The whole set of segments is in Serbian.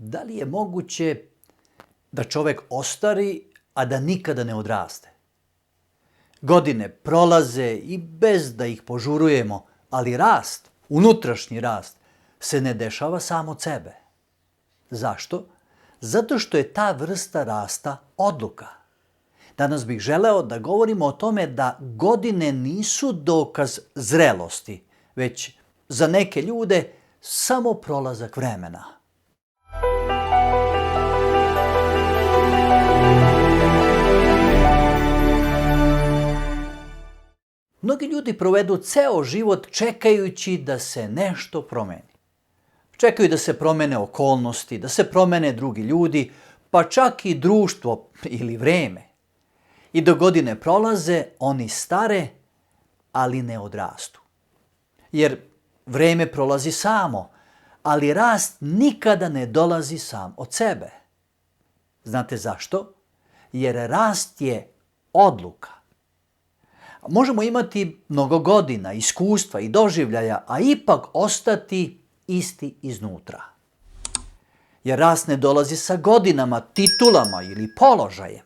Da li je moguće da čovjek ostari, a da nikada ne odraste? Godine prolaze i bez da ih požurujemo, ali rast, unutrašnji rast, se ne dešava sam od sebe. Zašto? Zato što je ta vrsta rasta odluka. Danas bih želeo da govorimo o tome da godine nisu dokaz zrelosti, već za neke ljude samo prolazak vremena. Mnogi ljudi provedu ceo život čekajući da se nešto promeni. Čekaju da se promene okolnosti, da se promene drugi ljudi, pa čak i društvo ili vreme. I dok godine prolaze, oni stare, ali ne odrastu. Jer vreme prolazi samo, ali rast nikada ne dolazi sam od sebe. Znate zašto? Jer rast je odluka. Možemo imati mnogo godina, iskustva i doživljaja, a ipak ostati isti iznutra. Jer rast ne dolazi sa godinama, titulama ili položajem.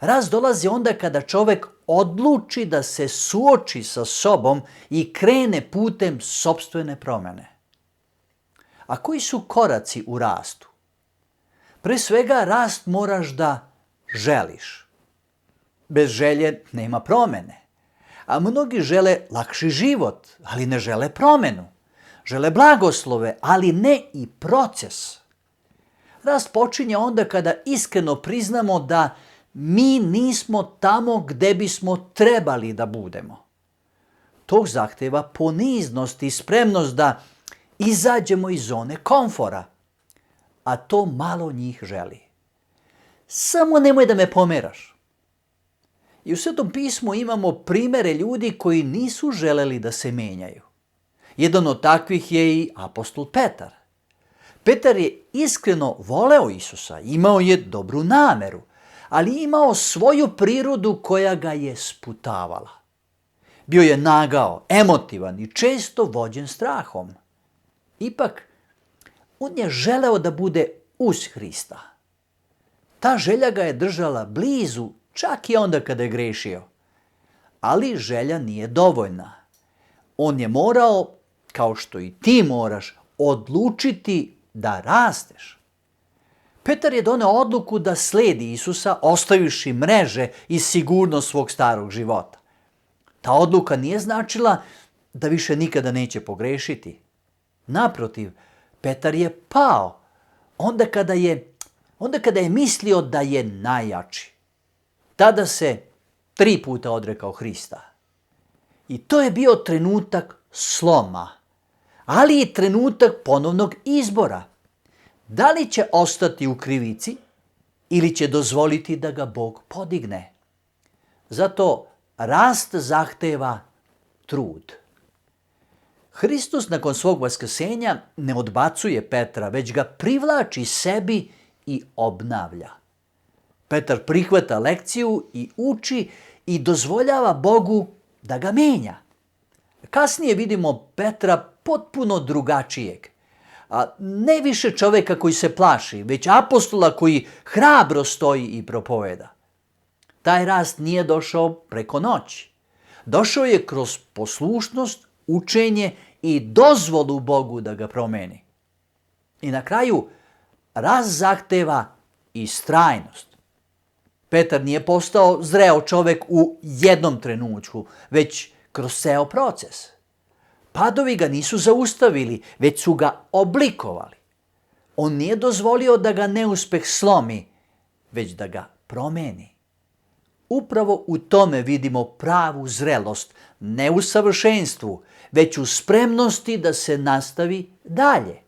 Rast dolazi onda kada čovjek odluči da se suoči sa sobom i krene putem sopstvene promjene. A koji su koraci u rastu? Pre svega, rast moraš da želiš. Bez želje nema promjene. A mnogi žele lakši život, ali ne žele promjenu. Žele blagoslove, ali ne i proces. Rast počinje onda kada iskreno priznamo da mi nismo tamo gde bismo trebali da budemo. To zahteva poniznost i spremnost da izađemo iz zone komfora, a to malo njih želi. Samo nemoj da me pomeraš. I u Svetom pismu imamo primere ljudi koji nisu želeli da se menjaju. Jedan od takvih je i apostol Petar. Petar je iskreno voleo Isusa, imao je dobru nameru, ali imao svoju prirodu koja ga je sputavala. Bio je nagao, emotivan i često vođen strahom. Ipak, on je želeo da bude uz Hrista. Ta želja ga je držala blizu, čak i onda kada je grešio. Ali želja nije dovoljna. On je morao, kao što i ti moraš, odlučiti da rasteš. Petar je doneo odluku da sledi Isusa, ostavivši mreže i sigurnost svog starog života. Ta odluka nije značila da više nikada neće pogrešiti. Naprotiv, Petar je pao onda kada je mislio da je najjači. Tada se 3 puta odrekao Hrista. I to je bio trenutak sloma, ali i trenutak ponovnog izbora. Da li će ostati u krivici ili će dozvoliti da ga Bog podigne? Zato rast zahteva trud. Hristos nakon svog vaskrsenja ne odbacuje Petra, već ga privlači sebi i obnavlja. Petar prihvata lekciju i uči i dozvoljava Bogu da ga menja. Kasnije vidimo Petra potpuno drugačijeg. Ne više čovjeka koji se plaši, već apostola koji hrabro stoji i propoveda. Taj rast nije došao preko noći. Došao je kroz poslušnost, učenje i dozvolu Bogu da ga promeni. I na kraju, rast zahteva istrajnost. Petar nije postao zreo čovjek u jednom trenutku, već kroz ceo proces. Padovi ga nisu zaustavili, već su ga oblikovali. On nije dozvolio da ga neuspeh slomi, već da ga promeni. Upravo u tome vidimo pravu zrelost, ne u savršenstvu, već u spremnosti da se nastavi dalje.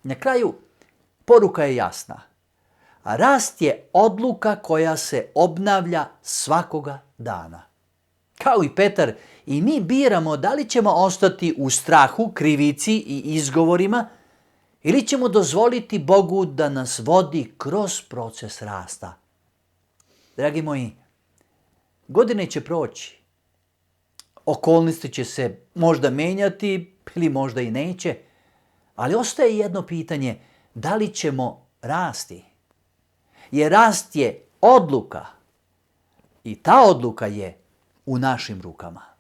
Na kraju, poruka je jasna. Rast je odluka koja se obnavlja svakoga dana. Kao i Petar, i mi biramo da li ćemo ostati u strahu, krivici i izgovorima ili ćemo dozvoliti Bogu da nas vodi kroz proces rasta. Dragi moji, godine će proći. Okolnosti će se možda menjati ili možda i neće, ali ostaje jedno pitanje. da li ćemo rasti. Jer rast je odluka i ta odluka je u našim rukama.